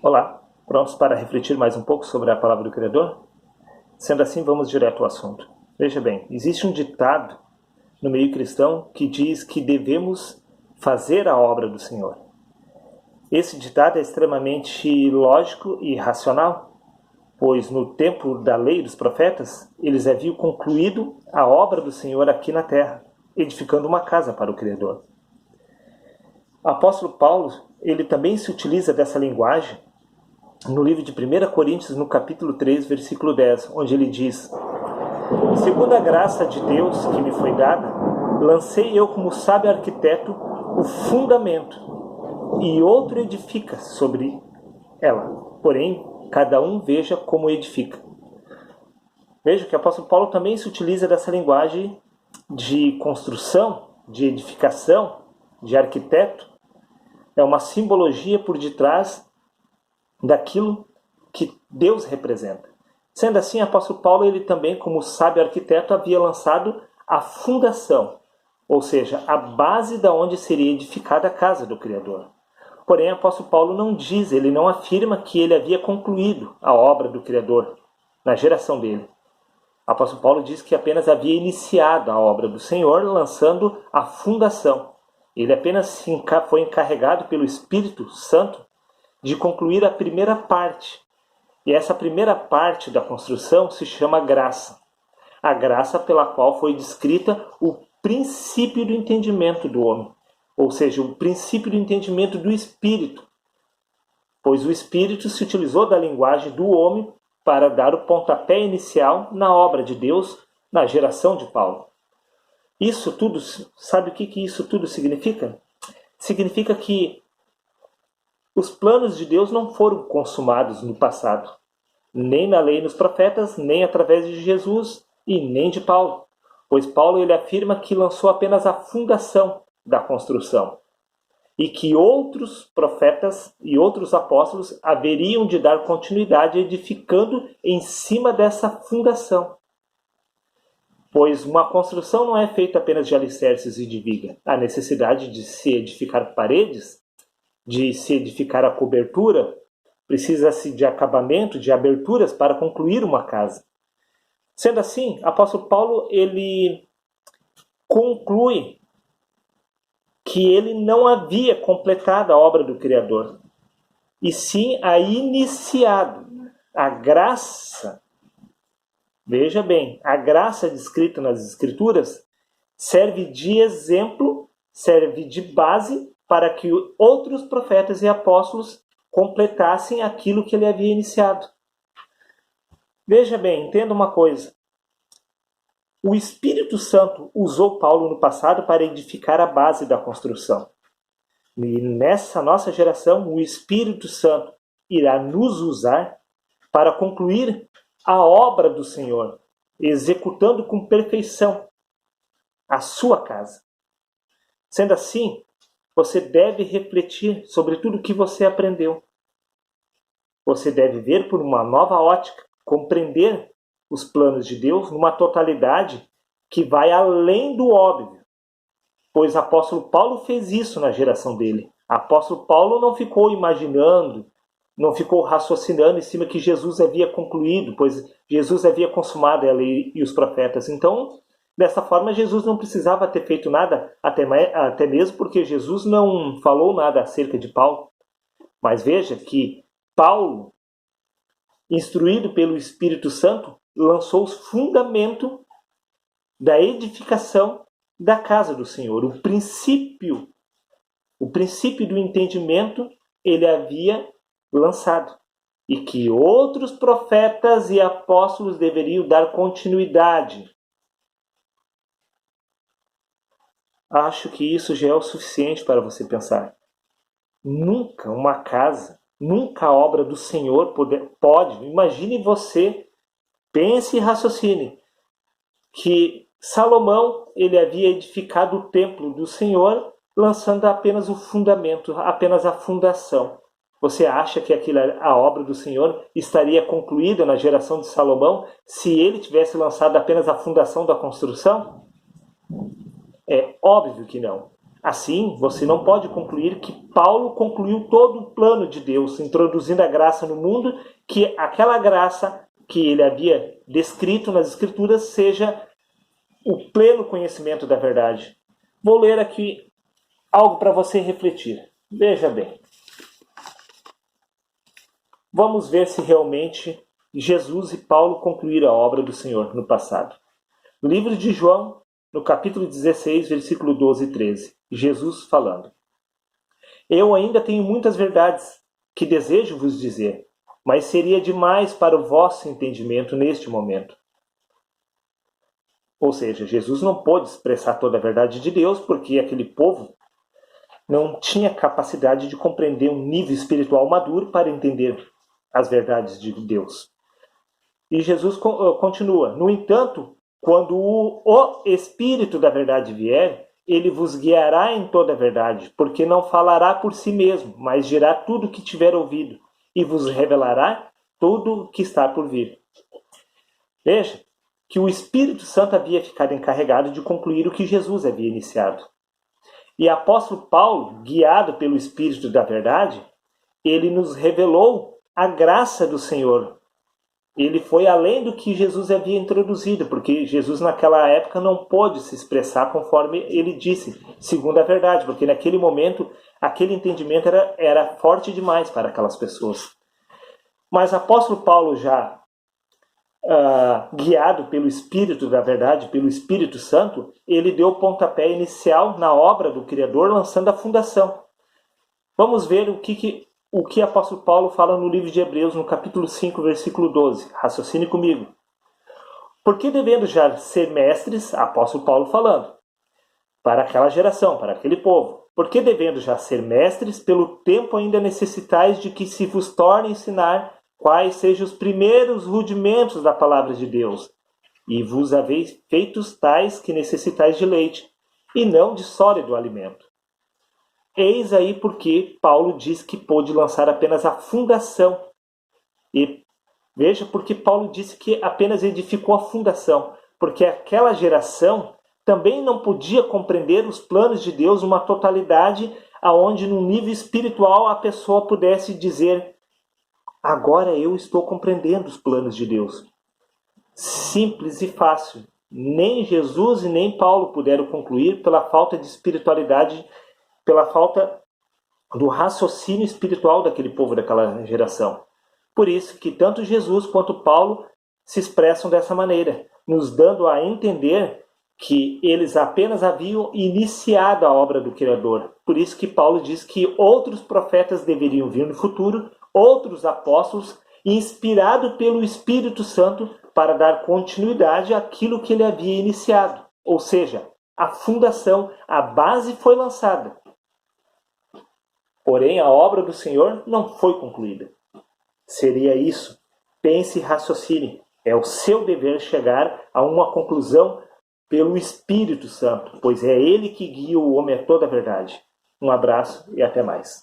Olá, prontos para refletir mais um pouco sobre a palavra do Criador? Sendo assim, vamos direto ao assunto. Veja bem, existe um ditado no meio cristão que diz que devemos fazer a obra do Senhor. Esse ditado é extremamente lógico e racional, pois no tempo da lei dos profetas, eles haviam concluído a obra do Senhor aqui na terra, edificando uma casa para o Criador. O apóstolo Paulo, ele também se utiliza dessa linguagem no livro de 1 Coríntios, no capítulo 3, versículo 10, onde ele diz: segundo a graça de Deus que me foi dada, lancei eu como sábio arquiteto o fundamento, e outro edifica sobre ela. Porém, cada um veja como edifica. Veja que o apóstolo Paulo também se utiliza dessa linguagem de construção, de edificação, de arquiteto. É uma simbologia por detrás daquilo que Deus representa. Sendo assim, o apóstolo Paulo, ele também, como sábio arquiteto, havia lançado a fundação, ou seja, a base da onde seria edificada a casa do Criador. Porém, o apóstolo Paulo não diz, ele não afirma que ele havia concluído a obra do Criador na geração dele. O apóstolo Paulo diz que apenas havia iniciado a obra do Senhor, lançando a fundação. Ele apenas foi encarregado pelo Espírito Santo de concluir a primeira parte. E essa primeira parte da construção se chama graça. A graça pela qual foi descrita o princípio do entendimento do homem. Ou seja, o princípio do entendimento do Espírito. Pois o Espírito se utilizou da linguagem do homem para dar o pontapé inicial na obra de Deus, na geração de Paulo. Isso tudo, sabe o que isso tudo significa? Significa que os planos de Deus não foram consumados no passado, nem na lei e nos profetas, nem através de Jesus e nem de Paulo. Pois Paulo ele afirma que lançou apenas a fundação da construção e que outros profetas e outros apóstolos haveriam de dar continuidade edificando em cima dessa fundação. Pois uma construção não é feita apenas de alicerces e de viga. Há necessidade de se edificar paredes, de se edificar a cobertura, precisa-se de acabamento, de aberturas para concluir uma casa. Sendo assim, o apóstolo Paulo ele conclui que ele não havia completado a obra do Criador, e sim a iniciado. A graça, veja bem, a graça descrita nas Escrituras serve de exemplo, serve de base para que outros profetas e apóstolos completassem aquilo que ele havia iniciado. Veja bem, entenda uma coisa. O Espírito Santo usou Paulo no passado para edificar a base da construção. E nessa nossa geração, o Espírito Santo irá nos usar para concluir a obra do Senhor, executando com perfeição a sua casa. Sendo assim, você deve refletir sobre tudo o que você aprendeu. Você deve ver por uma nova ótica, compreender os planos de Deus numa totalidade que vai além do óbvio. Pois o apóstolo Paulo fez isso na geração dele. O apóstolo Paulo não ficou imaginando, não ficou raciocinando em cima que Jesus havia concluído, pois Jesus havia consumado a lei e os profetas. Então, dessa forma, Jesus não precisava ter feito nada, até mesmo porque Jesus não falou nada acerca de Paulo. Mas veja que Paulo, instruído pelo Espírito Santo, lançou os fundamentos da edificação da casa do Senhor. O princípio do entendimento ele havia lançado. E que outros profetas e apóstolos deveriam dar continuidade. Acho que isso já é o suficiente para você pensar. Nunca uma casa, nunca a obra do Senhor pode. Imagine você, pense e raciocine, que Salomão ele havia edificado o templo do Senhor, lançando apenas o fundamento, apenas a fundação. Você acha que a obra do Senhor estaria concluída na geração de Salomão se ele tivesse lançado apenas a fundação da construção? É óbvio que não. Assim, você não pode concluir que Paulo concluiu todo o plano de Deus, introduzindo a graça no mundo, que aquela graça que ele havia descrito nas Escrituras seja o pleno conhecimento da verdade. Vou ler aqui algo para você refletir. Veja bem. Vamos ver se realmente Jesus e Paulo concluíram a obra do Senhor no passado. No livro de João, no capítulo 16, versículo 12 e 13, Jesus falando: Eu ainda tenho muitas verdades que desejo vos dizer, mas seria demais para o vosso entendimento neste momento. Ou seja, Jesus não pôde expressar toda a verdade de Deus porque aquele povo não tinha capacidade de compreender um nível espiritual maduro para entender as verdades de Deus. E Jesus continua: No entanto, quando o Espírito da verdade vier, ele vos guiará em toda a verdade, porque não falará por si mesmo, mas dirá tudo o que tiver ouvido, e vos revelará tudo o que está por vir. Veja que o Espírito Santo havia ficado encarregado de concluir o que Jesus havia iniciado. E o apóstolo Paulo, guiado pelo Espírito da verdade, ele nos revelou a graça do Senhor. Ele foi além do que Jesus havia introduzido, porque Jesus naquela época não pôde se expressar conforme ele disse, segundo a verdade, porque naquele momento aquele entendimento era forte demais para aquelas pessoas. Mas o apóstolo Paulo, já guiado pelo Espírito da verdade, pelo Espírito Santo, ele deu o pontapé inicial na obra do Criador, lançando a fundação. Vamos ver o que o apóstolo Paulo fala no livro de Hebreus, no capítulo 5, versículo 12. Raciocine comigo. Porque devendo já ser mestres, apóstolo Paulo falando, para aquela geração, para aquele povo, porque devendo já ser mestres, pelo tempo ainda necessitais de que se vos torne a ensinar quais sejam os primeiros rudimentos da palavra de Deus, e vos haveis feitos tais que necessitais de leite, e não de sólido alimento. Eis aí porque Paulo diz que pôde lançar apenas a fundação. E veja porque Paulo disse que apenas edificou a fundação, porque aquela geração também não podia compreender os planos de Deus numa totalidade aonde num nível espiritual a pessoa pudesse dizer: agora eu estou compreendendo os planos de Deus. Simples e fácil. Nem Jesus e nem Paulo puderam concluir pela falta de espiritualidade, pela falta do raciocínio espiritual daquele povo, daquela geração. Por isso que tanto Jesus quanto Paulo se expressam dessa maneira, nos dando a entender que eles apenas haviam iniciado a obra do Criador. Por isso que Paulo diz que outros profetas deveriam vir no futuro, outros apóstolos, inspirados pelo Espírito Santo para dar continuidade àquilo que ele havia iniciado. Ou seja, a fundação, a base foi lançada. Porém, a obra do Senhor não foi concluída. Seria isso. Pense e raciocine. É o seu dever chegar a uma conclusão pelo Espírito Santo, pois é Ele que guia o homem a toda a verdade. Um abraço e até mais.